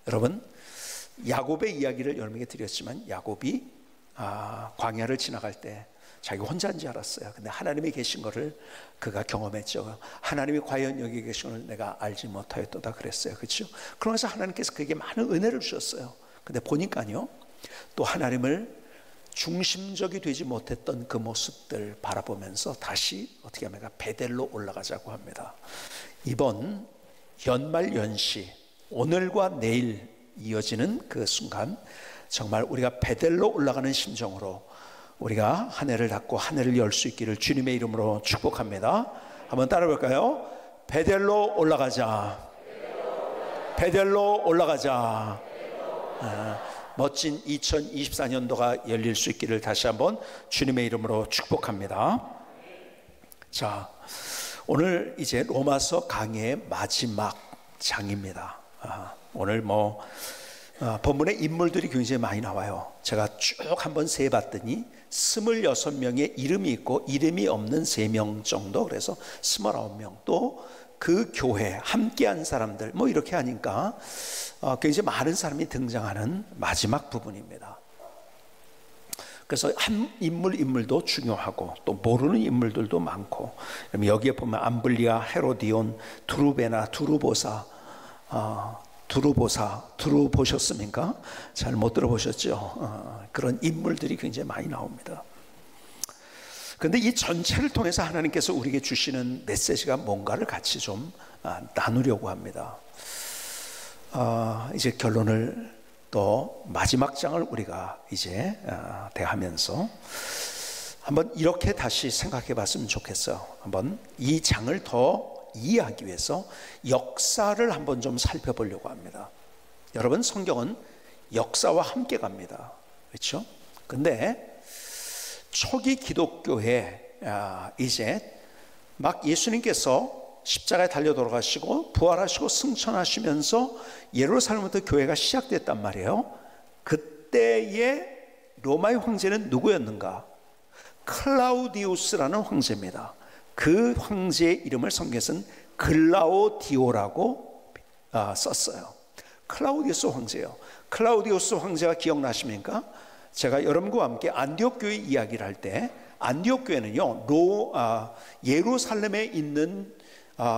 여러분, 야곱의 이야기를 여러분에게 드렸지만 야곱이 광야를 지나갈 때 자기가 혼자인 줄 알았어요. 근데 하나님이 계신 것을 그가 경험했죠. 하나님이 과연 여기 계신 것을 내가 알지 못하였도다 그랬어요. 그렇죠? 그러면서 하나님께서 그에게 많은 은혜를 주셨어요. 근데 보니까요, 또 하나님을 중심적이 되지 못했던 그 모습들 바라보면서 다시 어떻게 하면 베델로 올라가자고 합니다. 이번 연말 연시, 오늘과 내일 이어지는 그 순간, 정말 우리가 베델로 올라가는 심정으로 우리가 한 해를 닫고 한 해를 열 수 있기를 주님의 이름으로 축복합니다. 한번 따라 볼까요? 베델로 올라가자. 베델로 올라가자. 멋진 2024년도가 열릴 수 있기를 다시 한번 주님의 이름으로 축복합니다. 자, 오늘 이제 로마서 강의의 마지막 장입니다. 오늘 본문에 인물들이 굉장히 많이 나와요. 제가 쭉 한번 세봤더니 26명의 이름이 있고 이름이 없는 3명 정도, 그래서 29명, 또 그 교회 함께한 사람들, 이렇게 하니까 굉장히 많은 사람이 등장하는 마지막 부분입니다. 그래서 한 인물도 중요하고 또 모르는 인물들도 많고, 여기에 보면 암블리아, 헤로디온, 두루베나, 두루보사, 들어보셨습니까? 잘 못 들어보셨죠? 그런 인물들이 굉장히 많이 나옵니다. 그런데 이 전체를 통해서 하나님께서 우리에게 주시는 메시지가 뭔가를 같이 좀 나누려고 합니다. 이제 결론을, 또 마지막 장을 우리가 이제 대하면서 한번 이렇게 다시 생각해 봤으면 좋겠어요. 한번 이 장을 더 이해하기 위해서 역사를 한번 좀 살펴보려고 합니다. 여러분, 성경은 역사와 함께 갑니다. 그렇죠? 근데 초기 기독교에 이제 막 예수님께서 십자가에 달려 돌아가시고 부활하시고 승천하시면서 예루살렘부터 교회가 시작됐단 말이에요. 그때의 로마의 황제는 누구였는가? 클라우디우스라는 황제입니다. 그 황제의 이름을 성경에서는 글라우디오라고 썼어요. 클라우디우스 황제요. 클라우디우스 황제가 기억나십니까? 제가 여러분과 함께 안디옥 교회 이야기를 할 때, 안디옥 교회는요, 예루살렘에 있는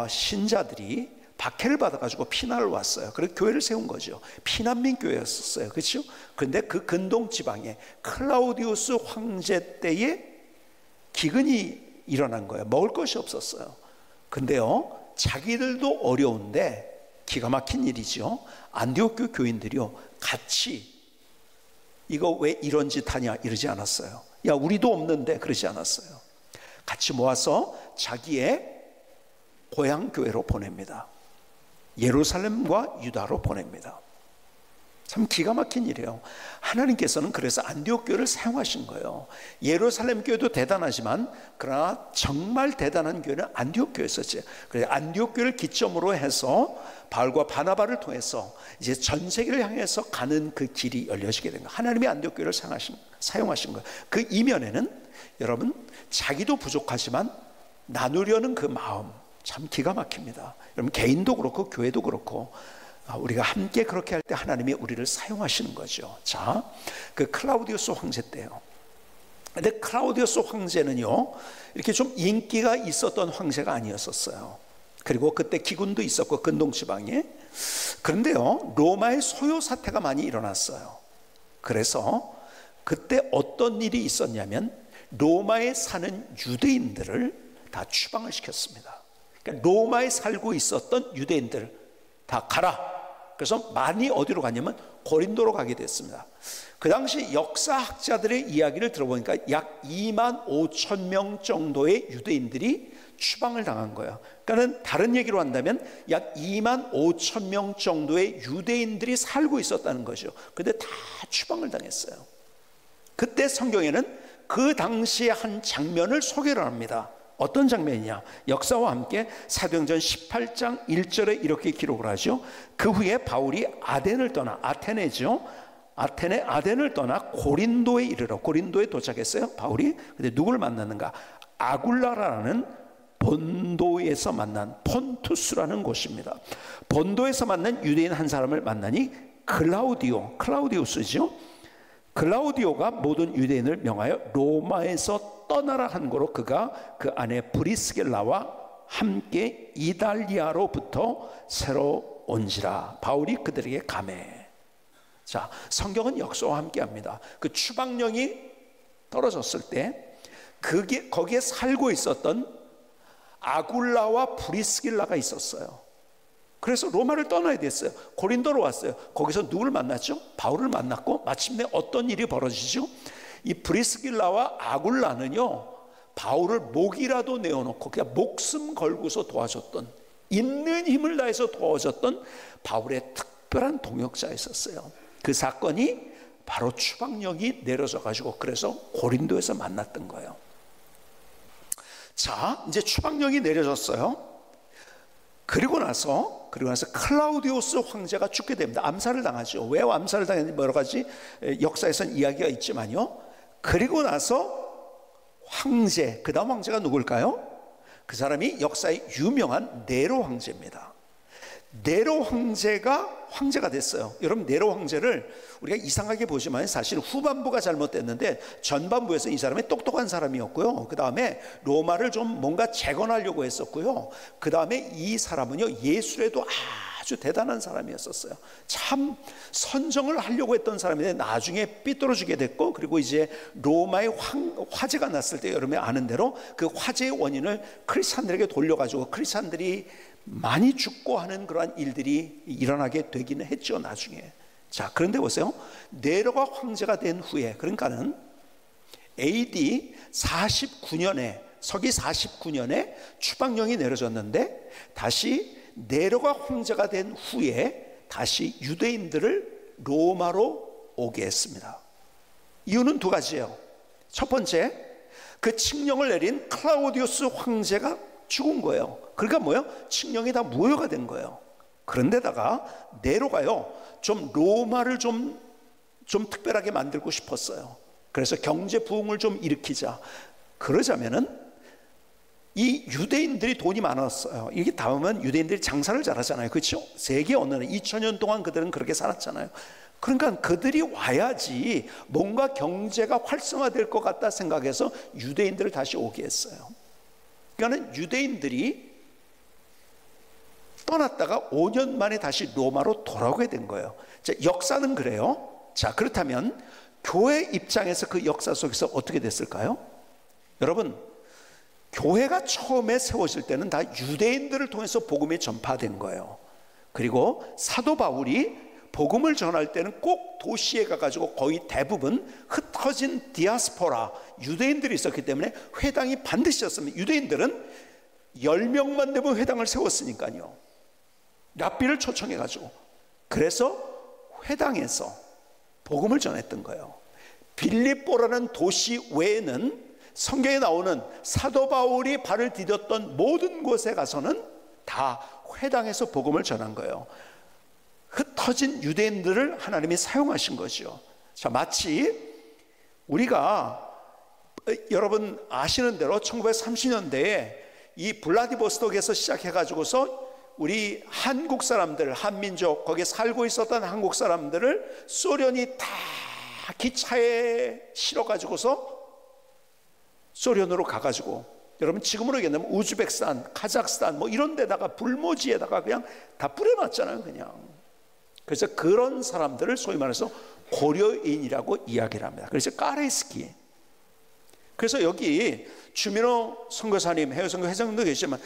신자들이 박해를 받아가지고 피난을 왔어요. 그래서 교회를 세운 거죠. 피난민 교회였었어요. 그렇죠? 그런데 그 근동 지방에 클라우디우스 황제 때에 기근이 일어난 거예요. 먹을 것이 없었어요. 근데요, 자기들도 어려운데 기가 막힌 일이죠. 안디옥 교인들이요, 같이 이거 왜 이런 짓 하냐 이러지 않았어요. 야, 우리도 없는데 그러지 않았어요. 같이 모아서 자기의 고향 교회로 보냅니다. 예루살렘과 유다로 보냅니다. 참 기가 막힌 일이에요. 하나님께서는 그래서 안디옥 교회를 사용하신 거예요. 예루살렘 교회도 대단하지만 그러나 정말 대단한 교회는 안디옥 교회였었지. 그래서 안디옥 교회를 기점으로 해서 바울과 바나바를 통해서 이제 전 세계를 향해서 가는 그 길이 열려지게 된 거예요. 하나님이 안디옥 교회를 사용하신 거예요. 그 이면에는 여러분, 자기도 부족하지만 나누려는 그 마음, 참 기가 막힙니다. 여러분, 개인도 그렇고 교회도 그렇고 우리가 함께 그렇게 할 때 하나님이 우리를 사용하시는 거죠. 자, 그 클라우디우스 황제 때요. 근데 클라우디우스 황제는요, 이렇게 좀 인기가 있었던 황제가 아니었었어요. 그리고 그때 기근도 있었고 근동 지방에. 그런데요, 로마의 소요 사태가 많이 일어났어요. 그래서 그때 어떤 일이 있었냐면 로마에 사는 유대인들을 다 추방을 시켰습니다. 그러니까 로마에 살고 있었던 유대인들 다 가라. 그래서 많이 어디로 갔냐면 고린도로 가게 됐습니다. 그 당시 역사학자들의 이야기를 들어보니까 약 2만 5천 명 정도의 유대인들이 추방을 당한 거예요. 그러니까 다른 얘기로 한다면 약 2만 5천 명 정도의 유대인들이 살고 있었다는 거죠. 근데 다 추방을 당했어요. 그때 성경에는 그 당시의 한 장면을 소개를 합니다. 어떤 장면이냐? 역사와 함께 사도행전 18장 1절에 이렇게 기록을 하죠. 그 후에 바울이 아덴을 떠나, 아테네죠. 아덴을 떠나 고린도에 이르러, 고린도에 도착했어요, 바울이. 근데 누구를 만났는가? 아굴라라는 본도에서 만난 폰투스라는 곳입니다. 본도에서 만난 유대인 한 사람을 만나니 클라우디우스죠. 클라우디오가 모든 유대인을 명하여 로마에서 떠나라 한 거로 그가 그 아내 브리스길라와 함께 이달리아로부터 새로 온지라. 바울이 그들에게 감해. 자, 성경은 역사와 함께 합니다. 그 추방령이 떨어졌을 때 거기에 살고 있었던 아굴라와 브리스길라가 있었어요. 그래서 로마를 떠나야 됐어요. 고린도로 왔어요. 거기서 누굴 만났죠? 바울을 만났고 마침내 어떤 일이 벌어지죠? 이 브리스길라와 아굴라는요, 바울을 목이라도 내어놓고 그냥 목숨 걸고서 도와줬던, 있는 힘을 다해서 도와줬던 바울의 특별한 동역자였었어요. 그 사건이 바로 추방령이 내려져 가지고 그래서 고린도에서 만났던 거예요. 자, 이제 추방령이 내려졌어요. 그리고 나서 클라우디우스 황제가 죽게 됩니다. 암살을 당하죠. 왜 암살을 당했는지 여러 가지 역사에서는 이야기가 있지만요. 그리고 나서 황제, 그 다음 황제가 누굴까요? 그 사람이 역사의 유명한 네로 황제입니다. 네로 황제가 됐어요. 여러분, 네로 황제를 우리가 이상하게 보지만 사실 후반부가 잘못됐는데 전반부에서 이 사람이 똑똑한 사람이었고요. 그 다음에 로마를 좀 뭔가 재건하려고 했었고요. 그 다음에 이 사람은요, 예술에도 아주 대단한 사람이었었어요. 참 선정을 하려고 했던 사람인데 나중에 삐뚤어지게 됐고, 그리고 이제 로마의 화재가 났을 때 여러분이 아는 대로 그 화재의 원인을 크리스찬들에게 돌려가지고 크리스찬들이 많이 죽고 하는 그러한 일들이 일어나게 되기는 했죠, 나중에. 자, 그런데 보세요. 네로가 황제가 된 후에, 그러니까는 AD 49년에, 서기 49년에 추방령이 내려졌는데 다시 네로가 황제가 된 후에 다시 유대인들을 로마로 오게 했습니다. 이유는 두 가지예요. 첫 번째, 그 칙령을 내린 클라우디우스 황제가 죽은 거예요. 그러니까 뭐예요? 칙령이 다 무효가 된 거예요. 그런데다가 네로가요, 좀 로마를 좀 특별하게 만들고 싶었어요. 그래서 경제 부흥을 좀 일으키자. 그러자면은 이 유대인들이 돈이 많았어요. 이게 다음은 유대인들이 장사를 잘하잖아요. 그렇죠? 세계 어느 날 2000년 동안 그들은 그렇게 살았잖아요. 그러니까 그들이 와야지 뭔가 경제가 활성화될 것 같다 생각해서 유대인들을 다시 오게 했어요. 그러니까 유대인들이 떠났다가 5년 만에 다시 로마로 돌아오게 된 거예요. 자, 역사는 그래요. 자, 그렇다면 교회 입장에서 그 역사 속에서 어떻게 됐을까요? 여러분, 교회가 처음에 세워질 때는 다 유대인들을 통해서 복음이 전파된 거예요. 그리고 사도 바울이 복음을 전할 때는 꼭 도시에 가가지고 거의 대부분 흩어진 디아스포라 유대인들이 있었기 때문에 회당이 반드시 였습니다. 유대인들은 10명만 되면 회당을 세웠으니까요. 랍비를 초청해가지고 그래서 회당에서 복음을 전했던 거예요. 빌립보라는 도시 외에는 성경에 나오는 사도 바울이 발을 디뎠던 모든 곳에 가서는 다 회당에서 복음을 전한 거예요. 흩어진 유대인들을 하나님이 사용하신 거죠. 자, 마치 우리가 여러분 아시는 대로 1930년대에 이 블라디보스톡에서 시작해가지고서 우리 한국 사람들, 한민족, 거기에 살고 있었던 한국 사람들을 소련이 다 기차에 실어가지고서 소련으로 가가지고, 여러분 지금으로 얘기하면 우즈베키스탄, 카자흐스탄 뭐 이런 데다가 불모지에다가 그냥 다 뿌려놨잖아요, 그냥. 그래서 그런 사람들을 소위 말해서 고려인이라고 이야기를 합니다. 그래서 까레스키. 그래서 여기 주민호 선교사님, 해외선교 회장님도 계시지만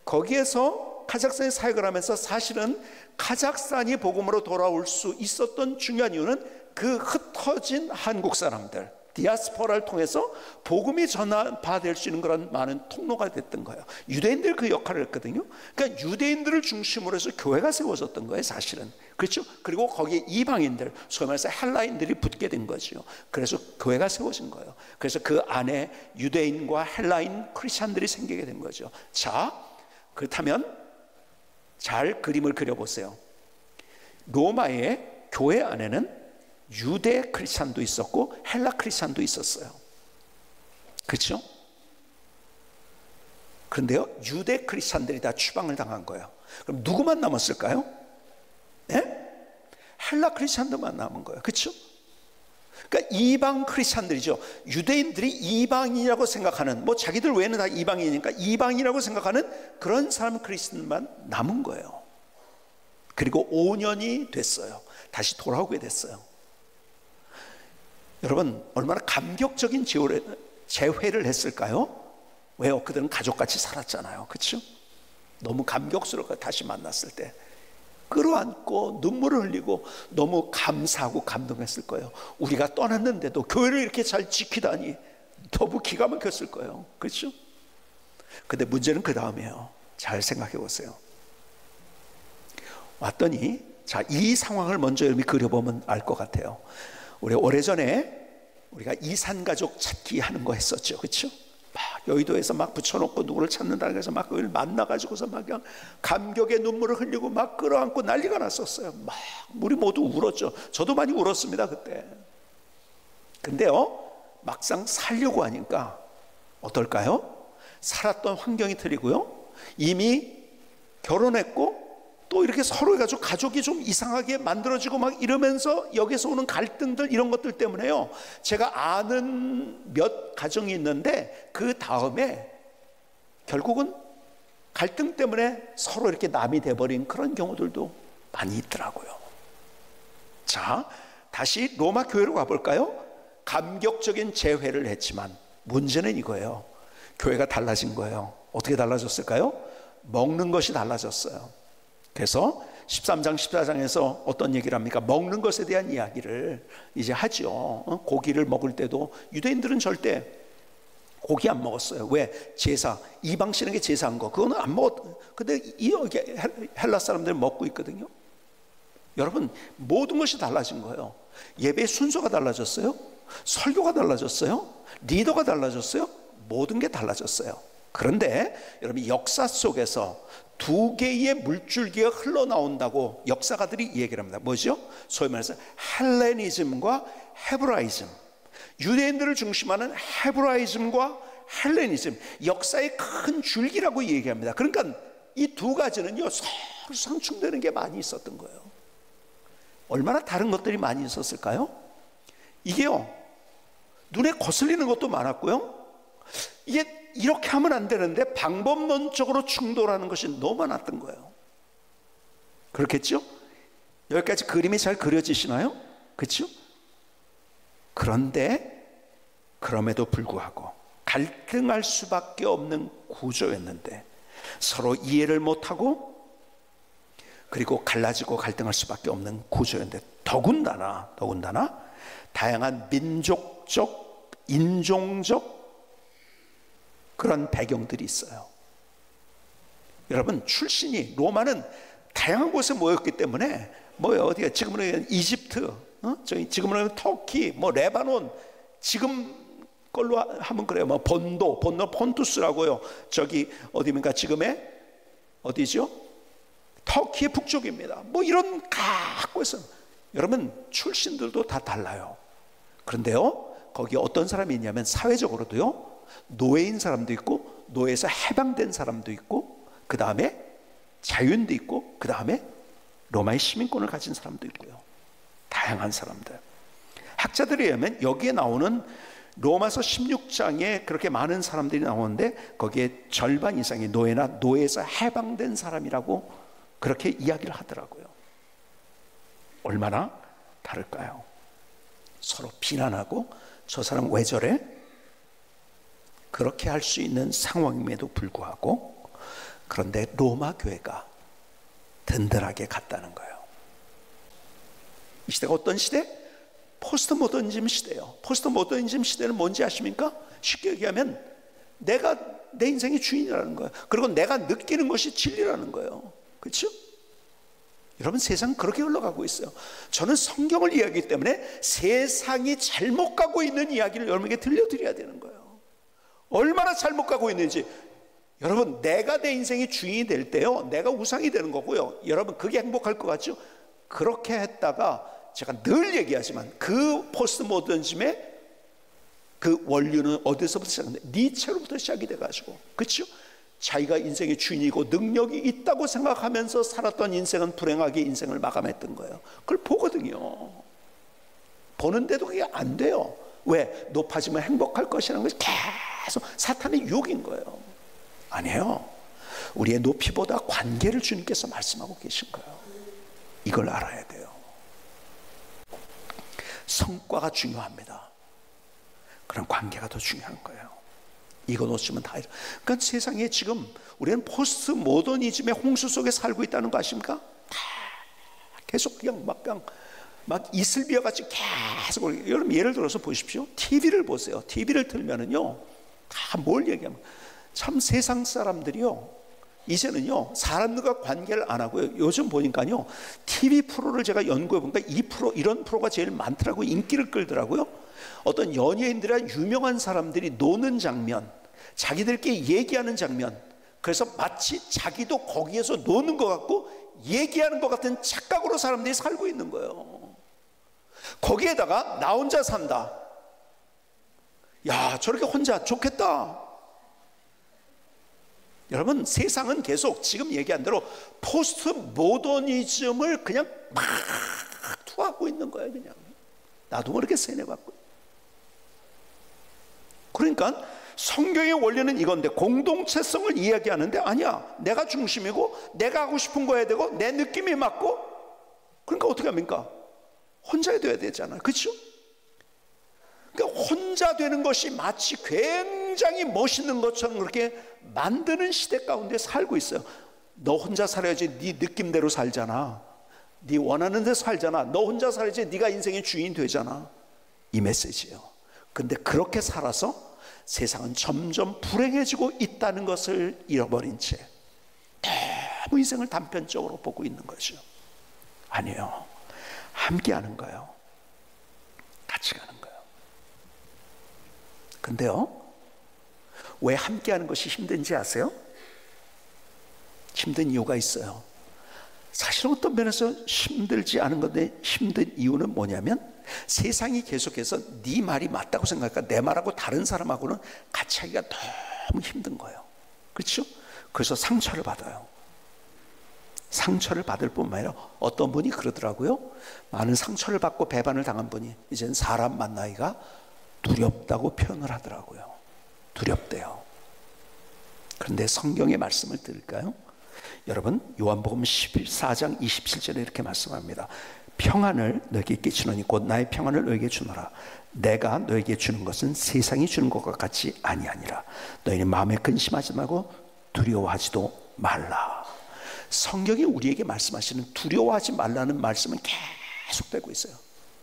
거기에서 카자흐스탄에 사역을 하면서 사실은 카자흐스탄이 복음으로 돌아올 수 있었던 중요한 이유는 그 흩어진 한국 사람들, 디아스포라를 통해서 복음이 전파될 수 있는 그런 많은 통로가 됐던 거예요. 유대인들 그 역할을 했거든요. 그러니까 유대인들을 중심으로 해서 교회가 세워졌던 거예요, 사실은. 그렇죠? 그리고 거기에 이방인들, 소위 말해서 헬라인들이 붙게 된 거죠. 그래서 교회가 세워진 거예요. 그래서 그 안에 유대인과 헬라인 크리스찬들이 생기게 된 거죠. 자, 그렇다면 잘 그림을 그려보세요. 로마의 교회 안에는 유대 크리스찬도 있었고 헬라 크리스찬도 있었어요. 그렇죠? 그런데요, 유대 크리스찬들이 다 추방을 당한 거예요. 그럼 누구만 남았을까요? 네? 헬라 크리스찬들만 남은 거예요. 그렇죠? 그러니까 이방 크리스찬들이죠. 유대인들이 이방인이라고 생각하는, 뭐 자기들 외에는 다 이방인이니까 이방인이라고 생각하는 그런 사람 크리스찬만 남은 거예요. 그리고 5년이 됐어요. 다시 돌아오게 됐어요. 여러분, 얼마나 감격적인 재회를 했을까요? 왜요? 그들은 가족같이 살았잖아요. 그렇죠? 너무 감격스럽고 다시 만났을 때 끌어안고 눈물을 흘리고 너무 감사하고 감동했을 거예요. 우리가 떠났는데도 교회를 이렇게 잘 지키다니 너무 기가 막혔을 거예요. 그렇죠? 근데 문제는 그 다음이에요. 잘 생각해 보세요. 왔더니, 자, 이 상황을 먼저 여러분이 그려보면 알 것 같아요. 우리 오래전에 우리가 이산가족 찾기 하는 거 했었죠. 그렇죠? 막 여의도에서 막 붙여놓고 누구를 찾는다 해서 막 그걸 만나가지고서 막 그냥 감격의 눈물을 흘리고 막 끌어안고 난리가 났었어요. 막 우리 모두 울었죠. 저도 많이 울었습니다 그때. 근데요, 막상 살려고 하니까 어떨까요? 살았던 환경이 틀리고요, 이미 결혼했고 또 이렇게 서로 가지고 가족이 좀 이상하게 만들어지고 막 이러면서 여기서 오는 갈등들, 이런 것들 때문에요, 제가 아는 몇 가정이 있는데 그 다음에 결국은 갈등 때문에 서로 이렇게 남이 돼버린 그런 경우들도 많이 있더라고요. 자, 다시 로마 교회로 가볼까요? 감격적인 재회를 했지만 문제는 이거예요. 교회가 달라진 거예요. 어떻게 달라졌을까요? 먹는 것이 달라졌어요. 그래서 13장 14장에서 어떤 얘기를 합니까? 먹는 것에 대한 이야기를 이제 하죠. 고기를 먹을 때도 유대인들은 절대 고기 안 먹었어요. 왜? 제사, 이방신에게 제사한 거, 그거는 안 먹었. 근데 헬라 사람들은 먹고 있거든요. 여러분, 모든 것이 달라진 거예요. 예배 순서가 달라졌어요. 설교가 달라졌어요. 리더가 달라졌어요. 모든 게 달라졌어요. 그런데 여러분, 역사 속에서 두 개의 물줄기가 흘러나온다고 역사가들이 얘기를 합니다. 뭐죠? 소위 말해서 헬레니즘과 헤브라이즘, 유대인들을 중심하는 헤브라이즘과 헬레니즘, 역사의 큰 줄기라고 얘기합니다. 그러니까 이 두 가지는요, 서로 상충되는 게 많이 있었던 거예요. 얼마나 다른 것들이 많이 있었을까요? 이게요, 눈에 거슬리는 것도 많았고요, 이게 이렇게 하면 안 되는데 방법론적으로 충돌하는 것이 너무 많았던 거예요. 그렇겠죠? 여기까지 그림이 잘 그려지시나요? 그렇죠? 그런데 그럼에도 불구하고 갈등할 수밖에 없는 구조였는데 서로 이해를 못하고 그리고 갈라지고 갈등할 수밖에 없는 구조였는데 더군다나 다양한 민족적, 인종적 그런 배경들이 있어요. 여러분, 출신이 로마는 다양한 곳에 모였기 때문에 뭐예요? 어디가 지금은 이집트, 저기 지금은 터키, 뭐 레바논, 지금 걸로 하면 그래요. 뭐 본도 폰투스라고요. 저기 어디입니까? 지금의 어디죠? 터키의 북쪽입니다. 뭐 이런 각 곳에서 여러분 출신들도 다 달라요. 그런데요, 거기 어떤 사람이 있냐면 사회적으로도요, 노예인 사람도 있고 노예에서 해방된 사람도 있고 그 다음에 자유인도 있고 그 다음에 로마의 시민권을 가진 사람도 있고요. 다양한 사람들. 학자들에 의하면 여기에 나오는 로마서 16장에 그렇게 많은 사람들이 나오는데 거기에 절반 이상이 노예나 노예에서 해방된 사람이라고 그렇게 이야기를 하더라고요. 얼마나 다를까요? 서로 비난하고 저 사람 왜 저래? 그렇게 할 수 있는 상황임에도 불구하고 그런데 로마 교회가 든든하게 갔다는 거예요. 이 시대가 어떤 시대? 포스트 모더니즘 시대예요. 포스트 모더니즘 시대는 뭔지 아십니까? 쉽게 얘기하면 내가 내 인생의 주인이라는 거예요. 그리고 내가 느끼는 것이 진리라는 거예요. 그렇죠? 여러분, 세상 그렇게 흘러가고 있어요. 저는 성경을 이야기하기 때문에 세상이 잘못 가고 있는 이야기를 여러분에게 들려드려야 되는 거예요. 얼마나 잘못 가고 있는지. 여러분, 내가 내 인생의 주인이 될 때요, 내가 우상이 되는 거고요. 여러분, 그게 행복할 것 같죠? 그렇게 했다가 제가 늘 얘기하지만 그 포스트 모더니즘의 그 원류는 어디서부터 시작하는데 니체로부터 시작이 돼가지고, 그렇죠? 자기가 인생의 주인이고 능력이 있다고 생각하면서 살았던 인생은 불행하게 인생을 마감했던 거예요. 그걸 보거든요. 보는데도 그게 안 돼요. 왜? 높아지면 행복할 것이라는 것이 계속 사탄의 유혹인 거예요. 아니에요. 우리의 높이보다 관계를 주님께서 말씀하고 계신 거예요. 이걸 알아야 돼요. 성과가 중요합니다. 그런 관계가 더 중요한 거예요. 이거 놓치면 다. 그러니까 세상에 지금 우리는 포스트 모더니즘의 홍수 속에 살고 있다는 거 아십니까? 다 계속 그냥 막 이슬비어 같이 계속. 여러분 예를 들어서 보십시오. TV를 보세요. TV를 틀면은요, 다 뭘 얘기하면 참 세상 사람들이요, 이제는요 사람들과 관계를 안 하고요. 요즘 보니까요 TV 프로를 제가 연구해 보니까 이런 프로가 제일 많더라고요. 인기를 끌더라고요. 어떤 연예인들이나 유명한 사람들이 노는 장면, 자기들끼리 얘기하는 장면, 그래서 마치 자기도 거기에서 노는 것 같고 얘기하는 것 같은 착각으로 사람들이 살고 있는 거예요. 거기에다가 나 혼자 산다. 야, 저렇게 혼자 좋겠다. 여러분, 세상은 계속 지금 얘기한 대로 포스트 모더니즘을 그냥 막 투하하고 있는 거예요. 그냥 나도 모르게 세뇌받고. 그러니까 성경의 원리는 이건데, 공동체성을 이야기하는데 아니야, 내가 중심이고 내가 하고 싶은 거 해야 되고 내 느낌이 맞고. 그러니까 어떻게 합니까? 혼자 돼야 되잖아요. 그렇죠? 그러니까 혼자 되는 것이 마치 굉장히 멋있는 것처럼 그렇게 만드는 시대 가운데 살고 있어요. 너 혼자 살아야지 네 느낌대로 살잖아. 네 원하는 대로 살잖아. 너 혼자 살아야지 네가 인생의 주인 되잖아. 이 메시지예요. 근데 그렇게 살아서 세상은 점점 불행해지고 있다는 것을 잃어버린 채 너무 인생을 단편적으로 보고 있는 거죠. 아니에요. 함께 하는 거예요. 같이 가는 거예요. 근데요, 왜 함께 하는 것이 힘든지 아세요? 힘든 이유가 있어요. 사실 어떤 면에서 힘들지 않은 건데, 힘든 이유는 뭐냐면 세상이 계속해서 네 말이 맞다고 생각할까, 내 말하고 다른 사람하고는 같이 하기가 너무 힘든 거예요. 그렇죠? 그래서 상처를 받아요. 상처를 받을 뿐만 아니라 어떤 분이 그러더라고요. 많은 상처를 받고 배반을 당한 분이 이제는 사람 만나기가 두렵다고 표현을 하더라고요. 두렵대요. 그런데 성경의 말씀을 들을까요? 여러분, 요한복음 14장 27절에 이렇게 말씀합니다. 평안을 너에게 끼치노니 곧 나의 평안을 너에게 주노라. 내가 너에게 주는 것은 세상이 주는 것과 같이 아니하니라. 너희는 마음에 근심하지 말고 두려워하지도 말라. 성경이 우리에게 말씀하시는 두려워하지 말라는 말씀은 계속되고 있어요.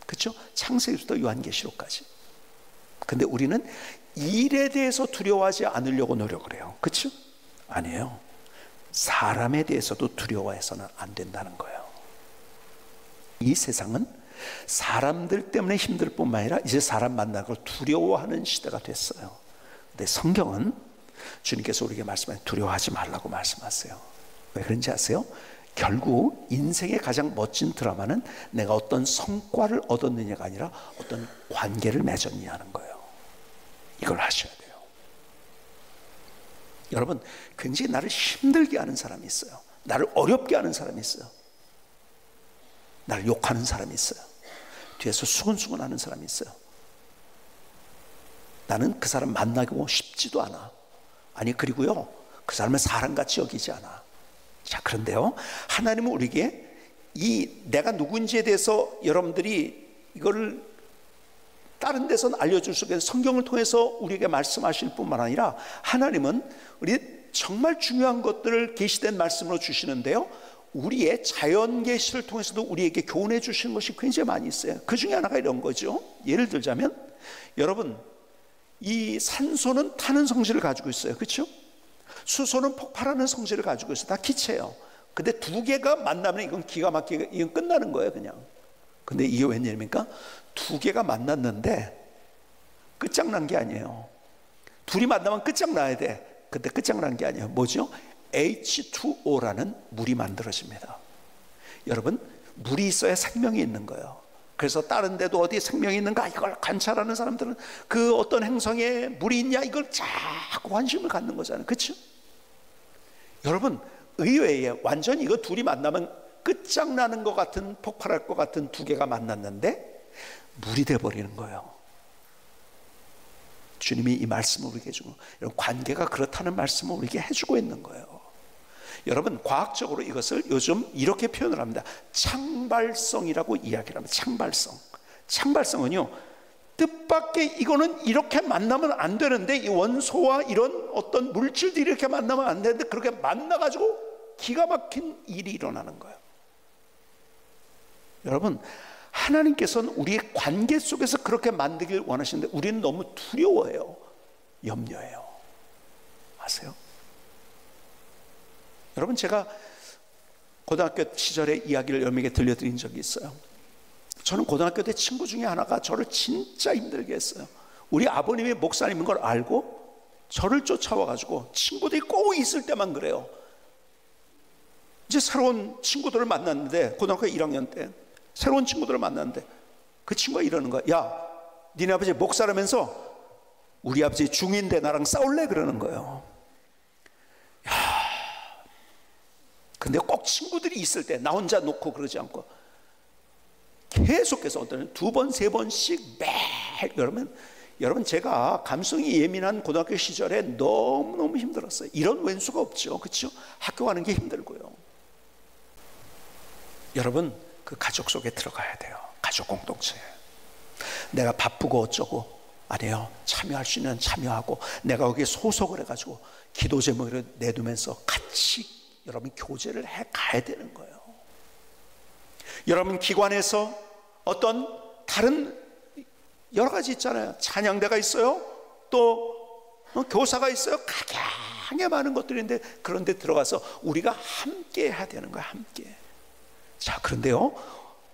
그렇죠? 창세기부터 요한계시록까지. 근데 우리는 일에 대해서 두려워하지 않으려고 노력을 해요. 그렇죠? 아니에요. 사람에 대해서도 두려워해서는 안 된다는 거예요. 이 세상은 사람들 때문에 힘들 뿐만 아니라 이제 사람 만나는 걸 두려워하는 시대가 됐어요. 근데 성경은 주님께서 우리에게 말씀하신 두려워하지 말라고 말씀하세요. 왜 그런지 아세요? 결국 인생의 가장 멋진 드라마는 내가 어떤 성과를 얻었느냐가 아니라 어떤 관계를 맺었느냐 하는 거예요. 이걸 하셔야 돼요. 여러분, 굉장히 나를 힘들게 하는 사람이 있어요. 나를 어렵게 하는 사람이 있어요. 나를 욕하는 사람이 있어요. 뒤에서 수근수근 하는 사람이 있어요. 나는 그 사람 만나고 싶지도 않아. 아니, 그리고요, 그 사람을 사람같이 여기지 않아. 자, 그런데요, 하나님은 우리에게 이 내가 누구인지에 대해서 여러분들이 이거를 다른 데서는 알려줄 수 없는 성경을 통해서 우리에게 말씀하실 뿐만 아니라 하나님은 우리 정말 중요한 것들을 계시된 말씀으로 주시는데요, 우리의 자연 계시를 통해서도 우리에게 교훈해 주시는 것이 굉장히 많이 있어요. 그 중에 하나가 이런 거죠. 예를 들자면, 여러분, 이 산소는 타는 성질을 가지고 있어요. 그렇죠? 수소는 폭발하는 성질을 가지고 있어요. 다 기체예요. 근데 두 개가 만나면 이건 기가 막히게, 이건 끝나는 거예요, 그냥. 근데 이게 웬일입니까? 두 개가 만났는데 끝장난 게 아니에요. 둘이 만나면 끝장나야 돼. 근데 끝장난 게 아니에요. 뭐죠? H2O라는 물이 만들어집니다. 여러분, 물이 있어야 생명이 있는 거예요. 그래서 다른 데도 어디에 생명이 있는가 이걸 관찰하는 사람들은 그 어떤 행성에 물이 있냐 이걸 자꾸 관심을 갖는 거잖아요. 그렇죠? 여러분, 의외에 완전히 이거 둘이 만나면 끝장나는 것 같은, 폭발할 것 같은 두 개가 만났는데 물이 돼버리는 거예요. 주님이 이 말씀을 우리에게 해주고, 이런 관계가 그렇다는 말씀을 우리에게 해주고 있는 거예요. 여러분, 과학적으로 이것을 요즘 이렇게 표현을 합니다. 창발성이라고 이야기를 합니다. 창발성. 창발성은요, 뜻밖의, 이거는 이렇게 만나면 안 되는데, 이 원소와 이런 어떤 물질들이 이렇게 만나면 안 되는데 그렇게 만나가지고 기가 막힌 일이 일어나는 거예요. 여러분, 하나님께서는 우리의 관계 속에서 그렇게 만들길 원하시는데 우리는 너무 두려워해요. 염려해요. 아세요? 여러분, 제가 고등학교 시절의 이야기를 여러분에게 들려드린 적이 있어요. 저는 고등학교 때 친구 중에 하나가 저를 진짜 힘들게 했어요. 우리 아버님이 목사님인 걸 알고 저를 쫓아와가지고, 친구들이 꼭 있을 때만 그래요. 이제 새로운 친구들을 만났는데, 고등학교 1학년 때 새로운 친구들을 만났는데 그 친구가 이러는 거야. 야, 니네 아버지 목사라면서 우리 아버지 중인데 나랑 싸울래? 그러는 거예요. 야, 근데 꼭 친구들이 있을 때 나 혼자 놓고 그러지 않고 계속해서 어떤 두 번, 세 번씩 매일. 여러분, 제가 감성이 예민한 고등학교 시절에 너무너무 힘들었어요. 이런 왼수가 없죠. 그렇죠? 학교 가는 게 힘들고요. 여러분, 그 가족 속에 들어가야 돼요. 가족 공동체. 내가 바쁘고 어쩌고 아니에요. 참여할 수 있는 참여하고, 내가 거기에 소속을 해가지고 기도 제목을 내두면서 같이 여러분 교제를 해 가야 되는 거예요. 여러분, 기관에서 어떤 다른 여러 가지 있잖아요. 찬양대가 있어요. 또 교사가 있어요. 각양에 많은 것들인데 그런 데 들어가서 우리가 함께 해야 되는 거예요. 함께. 자, 그런데요,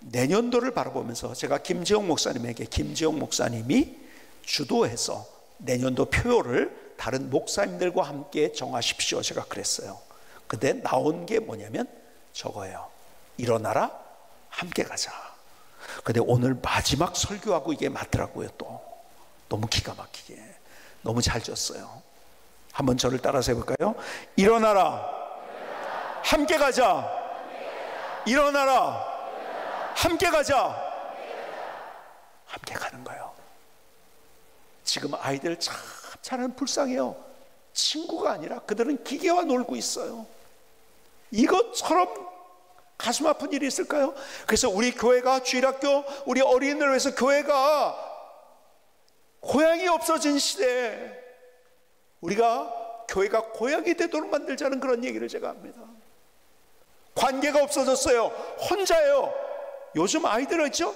내년도를 바라보면서 제가 김재용 목사님에게, 김재용 목사님이 주도해서 내년도 표요를 다른 목사님들과 함께 정하십시오, 제가 그랬어요. 근데 나온 게 뭐냐면 저거예요. 일어나라, 함께 가자. 근데 오늘 마지막 설교하고 이게 맞더라고요. 또 너무 기가 막히게 너무 잘 졌어요. 한번 저를 따라서 해볼까요? 일어나라, 함께 가자. 일어나라, 함께 가자. 함께 가는 거예요. 지금 아이들 참 잘하는, 불쌍해요. 친구가 아니라 그들은 기계와 놀고 있어요. 이것처럼 가슴 아픈 일이 있을까요? 그래서 우리 교회가, 주일학교, 우리 어린이들을 위해서 교회가 고향이 없어진 시대에 우리가 교회가 고향이 되도록 만들자는 그런 얘기를 제가 합니다. 관계가 없어졌어요. 혼자예요. 요즘 아이들은 있죠?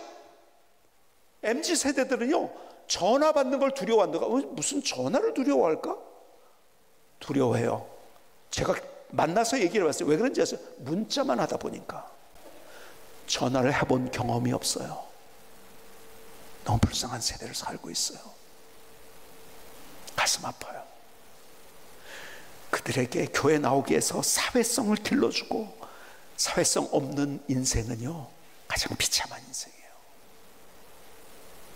MZ 세대들은요, 전화 받는 걸 두려워한다가, 무슨 전화를 두려워할까? 두려워해요. 제가 만나서 얘기를 해봤어요. 왜 그런지 아세요? 문자만 하다 보니까. 전화를 해본 경험이 없어요. 너무 불쌍한 세대를 살고 있어요. 가슴 아파요. 그들에게 교회 나오기 위해서 사회성을 길러주고, 사회성 없는 인생은요, 가장 비참한 인생이에요.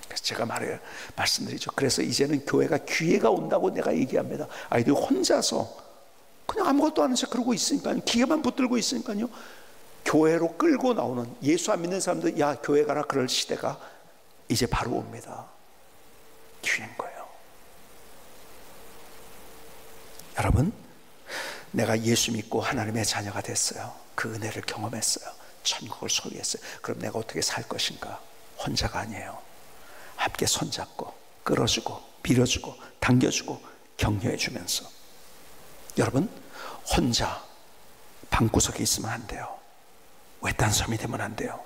그래서 제가 말씀드리죠. 그래서 이제는 교회가 기회가 온다고 내가 얘기합니다. 아이들 혼자서 그냥 아무것도 안 하는 척 그러고 있으니까요, 기회만 붙들고 있으니까요, 교회로 끌고 나오는, 예수 안 믿는 사람들, 야 교회 가라, 그럴 시대가 이제 바로 옵니다. 기회인 거예요. 여러분, 내가 예수 믿고 하나님의 자녀가 됐어요. 그 은혜를 경험했어요. 천국을 소유했어요. 그럼 내가 어떻게 살 것인가? 혼자가 아니에요. 함께 손잡고 끌어주고 밀어주고 당겨주고 격려해주면서. 여러분, 혼자 방구석에 있으면 안 돼요. 외딴섬이 되면 안 돼요.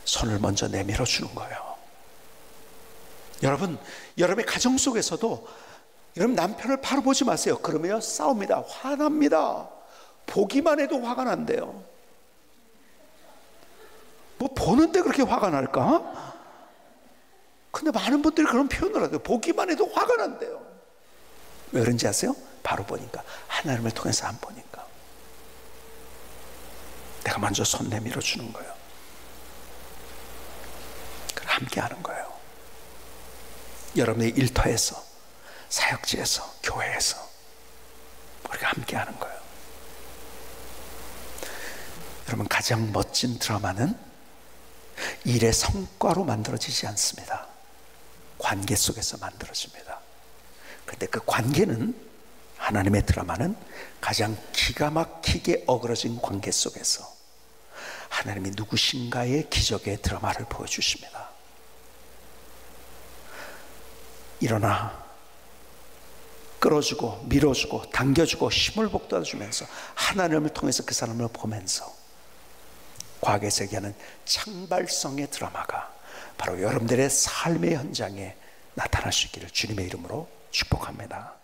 손을 먼저 내밀어 주는 거예요. 여러분, 여러분의 가정 속에서도 여러분 남편을 바로 보지 마세요. 그러면 싸웁니다. 화납니다. 보기만 해도 화가 난대요. 뭐 보는데 그렇게 화가 날까? 근데 많은 분들이 그런 표현을 하대요. 보기만 해도 화가 난대요. 왜 그런지 아세요? 바로 보니까, 하나님을 통해서 안 보니까. 내가 먼저 손 내밀어 주는 거예요. 함께 하는 거예요. 여러분의 일터에서, 사역지에서, 교회에서 우리가 함께 하는 거예요. 여러분, 가장 멋진 드라마는 일의 성과로 만들어지지 않습니다. 관계 속에서 만들어집니다. 그런데 그 관계는, 하나님의 드라마는 가장 기가 막히게 어그러진 관계 속에서 하나님이 누구신가의 기적의 드라마를 보여주십니다. 일어나 끌어주고 밀어주고 당겨주고 힘을 북돋아주면서 하나님을 통해서 그 사람을 보면서 과거에서 얘기하는 창발성의 드라마가 바로 여러분들의 삶의 현장에 나타날 수 있기를 주님의 이름으로 축복합니다.